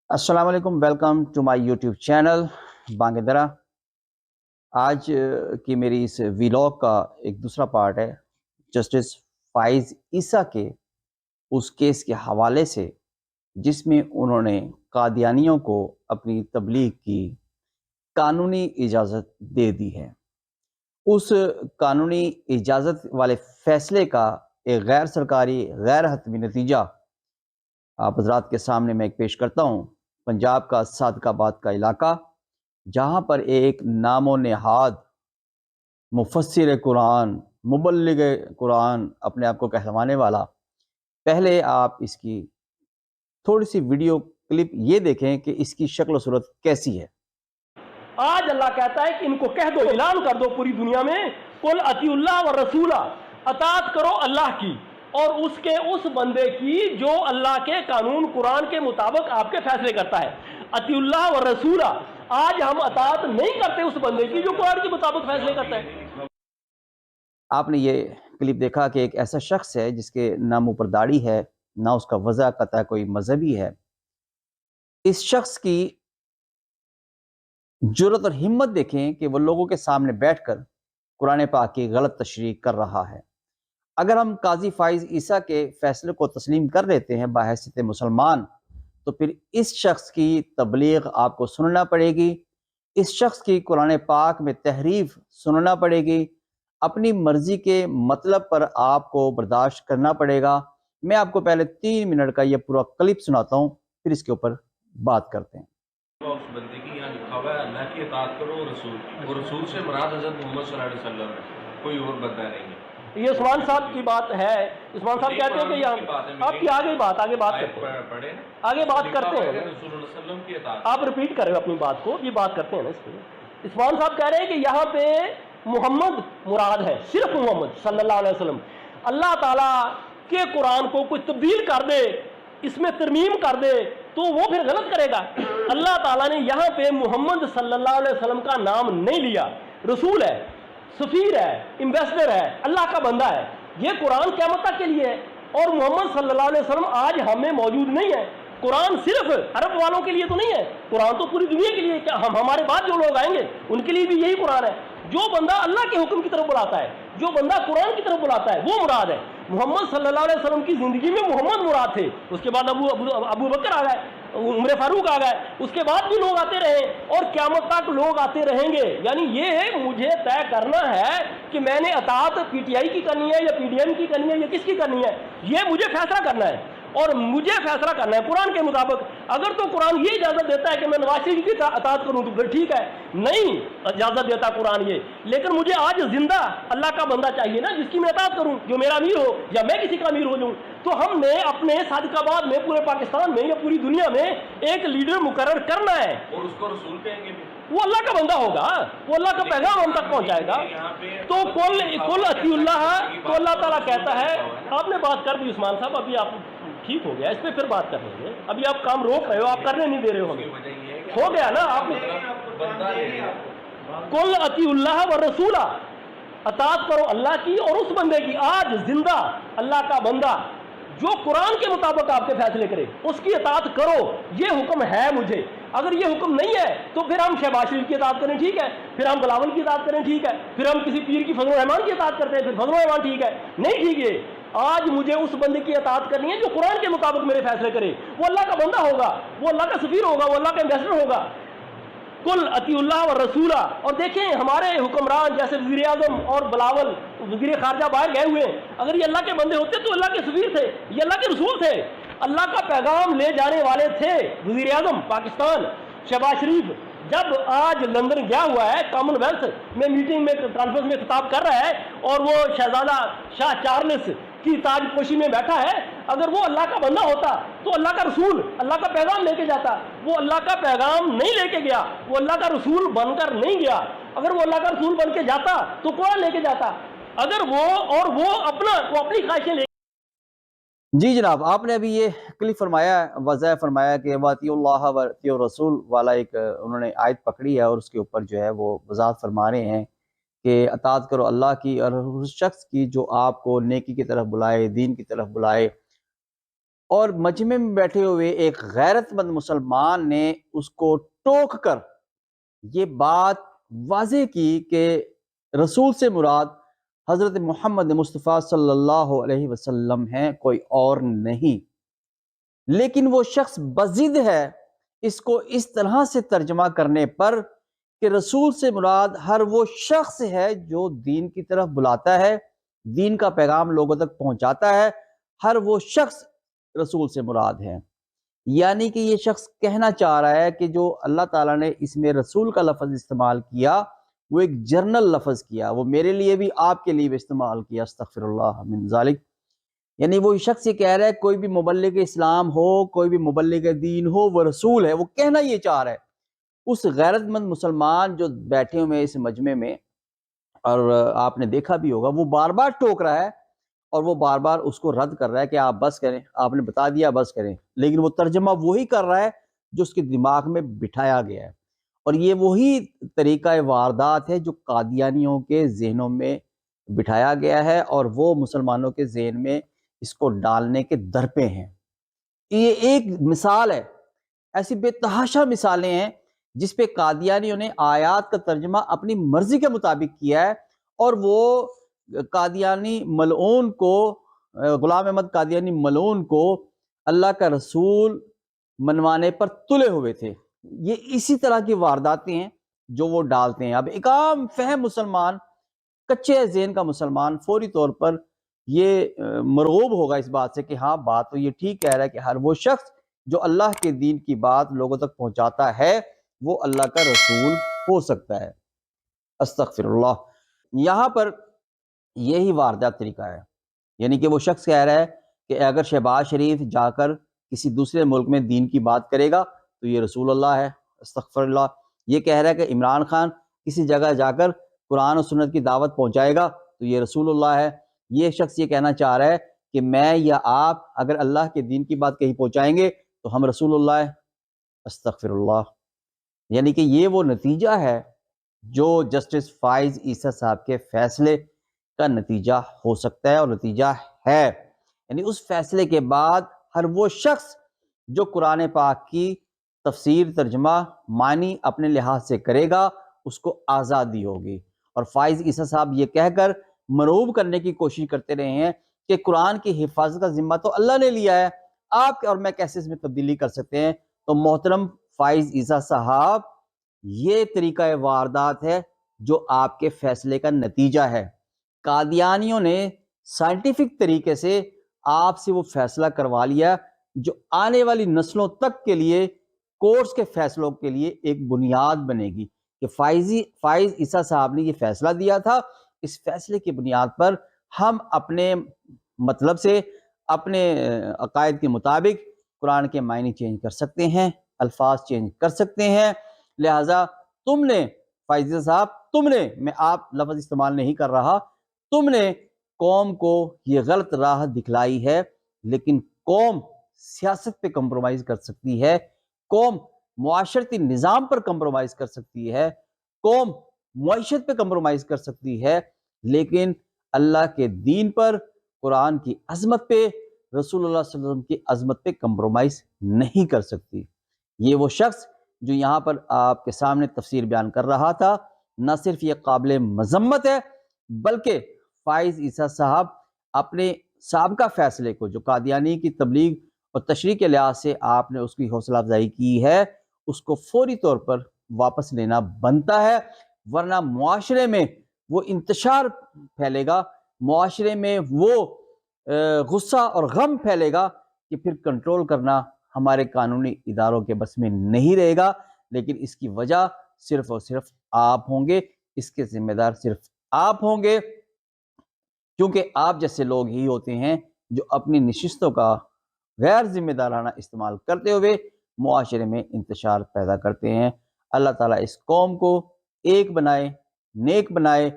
السلام علیکم، welcome to my YouTube channel Bang Dara. آج کی میری اس ویلاگ کا ایک دوسرا پارٹ ہے جسٹس فائز عیسیٰ کے اس کیس کے حوالے سے، جس میں انہوں نے قادیانیوں کو اپنی تبلیغ کی قانونی اجازت دے دی ہے۔ اس قانونی اجازت والے فیصلے کا ایک غیر سرکاری غیر حتمی نتیجہ آپ حضرات کے سامنے میں ایک پیش کرتا ہوں۔ پنجاب کا صادق آباد کا علاقہ، جہاں پر ایک نام و نہاد مفسر قرآن، مبلغ قرآن اپنے آپ کو کہلوانے والا، پہلے آپ اس کی تھوڑی سی ویڈیو کلپ یہ دیکھیں کہ اس کی شکل و صورت کیسی ہے۔ آج اللہ کہتا ہے کہ ان کو کہہ دو، اعلان کر دو پوری دنیا میں، قل اطیعوا اللہ و رسولہ، اطاعت کرو اللہ کی اور اس بندے کی جو اللہ کے قانون قرآن کے مطابق آپ کے فیصلے کرتا ہے۔ اطیعوا اللہ و رسولہ، آج ہم اطاعت نہیں کرتے اس بندے کی جو قرآن کے مطابق فیصلے کرتا ہے۔ آپ نے یہ کلپ دیکھا کہ ایک ایسا شخص ہے جس کے نہ منہ پر داڑھی ہے، نہ اس کا وضع قطع کوئی مذہبی ہے۔ اس شخص کی جرأت اور ہمت دیکھیں کہ وہ لوگوں کے سامنے بیٹھ کر قرآن پاک کی غلط تشریح کر رہا ہے۔ اگر ہم قاضی فائز عیسیٰ کے فیصلے کو تسلیم کر لیتے ہیں بحیثیت مسلمان، تو پھر اس شخص کی تبلیغ آپ کو سننا پڑے گی، اس شخص کی قرآن پاک میں تحریف سننا پڑے گی، اپنی مرضی کے مطلب پر آپ کو برداشت کرنا پڑے گا۔ میں آپ کو پہلے 3 منٹ کا یہ پورا کلپ سناتا ہوں، پھر اس کے اوپر بات کرتے ہیں۔ اس بندے کی یہاں لکھا ہوا ہے اللہ کی اطاعت کرو رسول کی، اور رسول سے مراد حضرت محمد صلی اللہ علیہ وسلم ہے، کوئی اور بندہ نہیں ہے۔ یہ عثمان صاحب کی بات ہے۔ عثمان صاحب کہتے ہیں کہ یہاں آپ کی آگے بات کرتے ہیں، آگے بات کرتے ہیں، رسول اللہ علیہ وسلم کی اطاعت آپ ریپیٹ کر رہے ہو اپنی بات کو، یہ بات کرتے ہیں نا اس پہ۔ عثمان صاحب کہہ رہے ہیں کہ یہاں پہ محمد مراد ہے، صرف محمد صلی اللہ علیہ وسلم۔ اللہ تعالیٰ کے قرآن کو کوئی تبدیل کر دے، اس میں ترمیم کر دے تو وہ پھر غلط کرے گا۔ اللہ تعالیٰ نے یہاں پہ محمد صلی اللہ علیہ وسلم کا نام نہیں لیا، رسول ہے، سفیر ہے، ایمبیسڈر ہے، اللہ کا بندہ ہے۔ یہ قرآن قیامت تک کے لیے ہے، اور محمد صلی اللہ علیہ وسلم آج ہمیں موجود نہیں ہے۔ قرآن صرف عرب والوں کے لیے تو نہیں ہے، قرآن تو پوری دنیا کے لیے، کیا ہمارے بعد جو لوگ آئیں گے ان کے لیے بھی یہی قرآن ہے۔ جو بندہ اللہ کے حکم کی طرف بلاتا ہے، جو بندہ قرآن کی طرف بلاتا ہے، وہ مراد ہے۔ محمد صلی اللہ علیہ وسلم کی زندگی میں محمد مراد تھے، اس کے بعد ابو بکر آ گئے، عمر فاروق آ گئے، اس کے بعد بھی لوگ آتے رہے اور قیامت تک لوگ آتے رہیں گے۔ یعنی یہ مجھے طے کرنا ہے کہ میں نے اطاعت پی ٹی آئی کی کرنی ہے یا پی ڈی ایم کی کرنی ہے یا کس کی کرنی ہے، یہ مجھے فیصلہ کرنا ہے، اور مجھے فیصلہ کرنا ہے قرآن کے مطابق۔ اگر تو قرآن یہ اجازت دیتا ہے کہ میں نواز شریف کی اطاعت کروں تو پھر ٹھیک ہے، نہیں اجازت دیتا قرآن یہ، لیکن مجھے آج زندہ اللہ کا بندہ چاہیے نا جس کی میں اطاعت کروں، جو میرا امیر ہو یا میں کسی کا امیر ہو جاؤں۔ تو ہم نے اپنے صادق آباد میں، پورے پاکستان میں یا پوری دنیا میں ایک لیڈر مقرر کرنا ہے، اور اس کو رسول کہیں گے بھی۔ وہ اللہ کا بندہ ہوگا، وہ اللہ کا پیغام ہم تک پہنچائے گا۔ تو کل اطیعوا اللہ، تو اللہ تعالیٰ کہتا ہے، آپ نے بات کر دی عثمان صاحب، ابھی آپ ٹھیک ہو گیا، اس پہ پھر بات کر لیں گے، ابھی آپ کام روک رہے ہو، آپ کرنے نہیں دے رہے ہو ہمیں، ہو گیا نا آپ نے۔ کل اطیعوا اللہ و رسولہ، اطاعت کرو اللہ کی اور اس بندے کی، آج زندہ اللہ کا بندہ جو قرآن کے مطابق آپ کے فیصلے کرے، اس کی اطاعت کرو، یہ حکم ہے مجھے۔ اگر یہ حکم نہیں ہے تو پھر ہم شہباز شریف کی اطاعت کریں، ٹھیک ہے، پھر ہم بلاول کی اطاعت کریں، ٹھیک ہے، پھر ہم کسی پیر کی فضل الرحمان کی اطاعت کرتے ہیں، پھر فضل الرحمان ٹھیک ہے، نہیں ٹھیک ہے۔ آج مجھے اس بندے کی اطاعت کرنی ہے جو قرآن کے مطابق میرے فیصلے کرے، وہ اللہ کا بندہ ہوگا، وہ اللہ کا سفیر ہوگا، وہ اللہ کا ایمبیسڈر ہوگا۔ کل اطیعوا اللہ و رسولہ۔ اور دیکھیں ہمارے حکمران جیسے وزیر اعظم اور بلاول وزیر خارجہ باہر گئے ہوئے ہیں، اگر یہ اللہ کے بندے ہوتے تو اللہ کے سفیر تھے، یہ اللہ کے رسول تھے، اللہ کا پیغام لے جانے والے تھے۔ وزیر اعظم پاکستان شہباز شریف جب آج لندن گیا ہوا ہے، کامن ویلتھ میں میٹنگ میں، کانفرنس میں خطاب کر رہا ہے، اور وہ شہزادہ شاہ چارلس کی تاج پوشی میں بیٹھا ہے، اگر وہ اللہ کا بندہ ہوتا تو اللہ کا رسول اللہ کا پیغام لے کے جاتا۔ وہ اللہ کا پیغام نہیں لے کے گیا، وہ اللہ کا رسول بن کر نہیں گیا۔ اگر وہ اللہ کا رسول بن کے جاتا تو قرآن لے کے جاتا، اگر وہ اپنی خواہشیں لے۔ جی جناب، آپ نے ابھی یہ کلپ فرمایا، واضح فرمایا کہ وَأَطِيعُوا اللَّهَ وَأَطِيعُوا الرَّسُولَ والا ایک انہوں نے آیت پکڑی ہے، اور اس کے اوپر جو ہے وہ وضاحت فرما رہے ہیں کہ اطاعت کرو اللہ کی اور اس شخص کی جو آپ کو نیکی کی طرف بلائے، دین کی طرف بلائے۔ اور مجمع میں بیٹھے ہوئے ایک غیرت مند مسلمان نے اس کو ٹوک کر یہ بات واضح کی کہ رسول سے مراد حضرت محمد مصطفیٰ صلی اللہ علیہ وسلم ہیں، کوئی اور نہیں۔ لیکن وہ شخص بضد ہے اس کو اس طرح سے ترجمہ کرنے پر کہ رسول سے مراد ہر وہ شخص ہے جو دین کی طرف بلاتا ہے، دین کا پیغام لوگوں تک پہنچاتا ہے، ہر وہ شخص رسول سے مراد ہے۔ یعنی کہ یہ شخص کہنا چاہ رہا ہے کہ جو اللہ تعالیٰ نے اس میں رسول کا لفظ استعمال کیا وہ ایک جنرل لفظ کیا، وہ میرے لیے بھی آپ کے لیے بھی استعمال کیا، استغفر اللہ من ذالک۔ یعنی وہ شخص یہ کہہ رہا ہے کوئی بھی مبلغ اسلام ہو، کوئی بھی مبلغ دین ہو، وہ رسول ہے، وہ کہنا یہ چاہ رہا ہے۔ اس غیرت مند مسلمان جو بیٹھے ہوئے اس مجمع میں، اور آپ نے دیکھا بھی ہوگا، وہ بار بار ٹوک رہا ہے اور وہ بار بار اس کو رد کر رہا ہے کہ آپ بس کریں، آپ نے بتا دیا بس کریں، لیکن وہ ترجمہ وہی کر رہا ہے جو اس کے دماغ میں بٹھایا گیا ہے، اور یہ وہی طریقہ واردات ہے جو قادیانیوں کے ذہنوں میں بٹھایا گیا ہے اور وہ مسلمانوں کے ذہن میں اس کو ڈالنے کے درپے ہیں۔ یہ ایک مثال ہے، ایسی بے تحاشا مثالیں ہیں جس پہ قادیانیوں نے آیات کا ترجمہ اپنی مرضی کے مطابق کیا ہے، اور وہ قادیانی ملعون کو، غلام احمد قادیانی ملعون کو اللہ کا رسول منوانے پر تلے ہوئے تھے۔ یہ اسی طرح کی وارداتیں ہیں جو وہ ڈالتے ہیں۔ اب ایک عام فہم مسلمان، کچے ذہن کا مسلمان فوری طور پر یہ مرغوب ہوگا اس بات سے کہ ہاں بات تو یہ ٹھیک کہہ رہا ہے کہ ہر وہ شخص جو اللہ کے دین کی بات لوگوں تک پہنچاتا ہے وہ اللہ کا رسول ہو سکتا ہے۔ استغفر اللہ۔ یہاں پر یہی واردات طریقہ ہے، یعنی کہ وہ شخص کہہ رہا ہے کہ اگر شہباز شریف جا کر کسی دوسرے ملک میں دین کی بات کرے گا تو یہ رسول اللہ ہے، استغفر اللہ۔ یہ کہہ رہا ہے کہ عمران خان کسی جگہ جا کر قرآن و سنت کی دعوت پہنچائے گا تو یہ رسول اللہ ہے۔ یہ شخص یہ کہنا چاہ رہا ہے کہ میں یا آپ اگر اللہ کے دین کی بات کہیں پہنچائیں گے تو ہم رسول اللہ ہے، استغفر اللہ۔ یعنی کہ یہ وہ نتیجہ ہے جو جسٹس فائز عیسیٰ صاحب کے فیصلے کا نتیجہ ہو سکتا ہے اور نتیجہ ہے۔ یعنی اس فیصلے کے بعد ہر وہ شخص جو قرآن پاک کی تفسیر، ترجمہ، معنی اپنے لحاظ سے کرے گا اس کو آزادی ہوگی۔ اور فائز عیسیٰ صاحب یہ کہہ کر مروب کرنے کی کوشش کرتے رہے ہیں کہ قرآن کی حفاظت کا ذمہ تو اللہ نے لیا ہے، آپ اور میں کیسے اس میں تبدیلی کر سکتے ہیں؟ تو محترم فائز عیسیٰ صاحب، یہ طریقہ واردات ہے جو آپ کے فیصلے کا نتیجہ ہے۔ قادیانیوں نے سائنٹیفک طریقے سے آپ سے وہ فیصلہ کروا لیا جو آنے والی نسلوں تک کے لیے کورس کے فیصلوں کے لیے ایک بنیاد بنے گی کہ فائز عیسیٰ صاحب نے یہ فیصلہ دیا تھا، اس فیصلے کی بنیاد پر ہم اپنے مطلب سے، اپنے عقائد کے مطابق قرآن کے معنی چینج کر سکتے ہیں، الفاظ چینج کر سکتے ہیں۔ لہٰذا تم نے، فائز عیسیٰ صاحب، تم نے، میں آپ لفظ استعمال نہیں کر رہا، تم نے قوم کو یہ غلط راہ دکھلائی ہے، لیکن قوم سیاست پہ کمپرومائز کر سکتی ہے، قوم معاشرتی نظام پر کمپرومائز کر سکتی ہے، قوم معیشت پہ کمپرومائز کر سکتی ہے، لیکن اللہ کے دین پر، قرآن کی عظمت پہ، رسول اللہ صلی اللہ علیہ وسلم کی عظمت پہ کمپرومائز نہیں کر سکتی۔ یہ وہ شخص جو یہاں پر آپ کے سامنے تفسیر بیان کر رہا تھا، نہ صرف یہ قابل مذمت ہے بلکہ فائز عیسیٰ صاحب اپنے سابقہ فیصلے کو جو قادیانی کی تبلیغ اور تشریح کے لحاظ سے آپ نے اس کی حوصلہ افزائی کی ہے، اس کو فوری طور پر واپس لینا بنتا ہے، ورنہ معاشرے میں وہ انتشار پھیلے گا، معاشرے میں وہ غصہ اور غم پھیلے گا کہ پھر کنٹرول کرنا ہمارے قانونی اداروں کے بس میں نہیں رہے گا، لیکن اس کی وجہ صرف اور صرف آپ ہوں گے، اس کے ذمہ دار صرف آپ ہوں گے، کیونکہ آپ جیسے لوگ ہی ہوتے ہیں جو اپنی نشستوں کا غیر ذمہ دارانہ استعمال کرتے ہوئے معاشرے میں انتشار پیدا کرتے ہیں۔ اللہ تعالیٰ اس قوم کو ایک بنائے، نیک بنائے،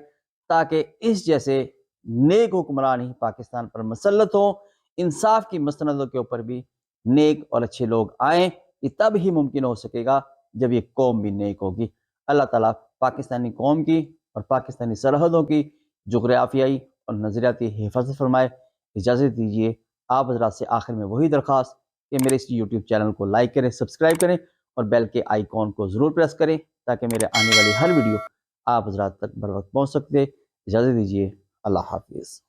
تاکہ اس جیسے نیک حکمران ہی پاکستان پر مسلط ہوں، انصاف کی مستندوں کے اوپر بھی نیک اور اچھے لوگ آئیں۔ یہ تب ہی ممکن ہو سکے گا جب یہ قوم بھی نیک ہوگی۔ اللہ تعالیٰ پاکستانی قوم کی اور پاکستانی سرحدوں کی جغرافیائی اور نظریاتی حفاظت فرمائے۔ اجازت دیجیے، آپ حضرات سے آخر میں وہی درخواست کہ میرے اس یوٹیوب چینل کو لائک کریں، سبسکرائب کریں اور بیل کے آئیکن کو ضرور پریس کریں تاکہ میرے آنے والی ہر ویڈیو آپ حضرات تک بر وقت پہنچ سکتے۔ اجازت دیجیے، اللہ حافظ۔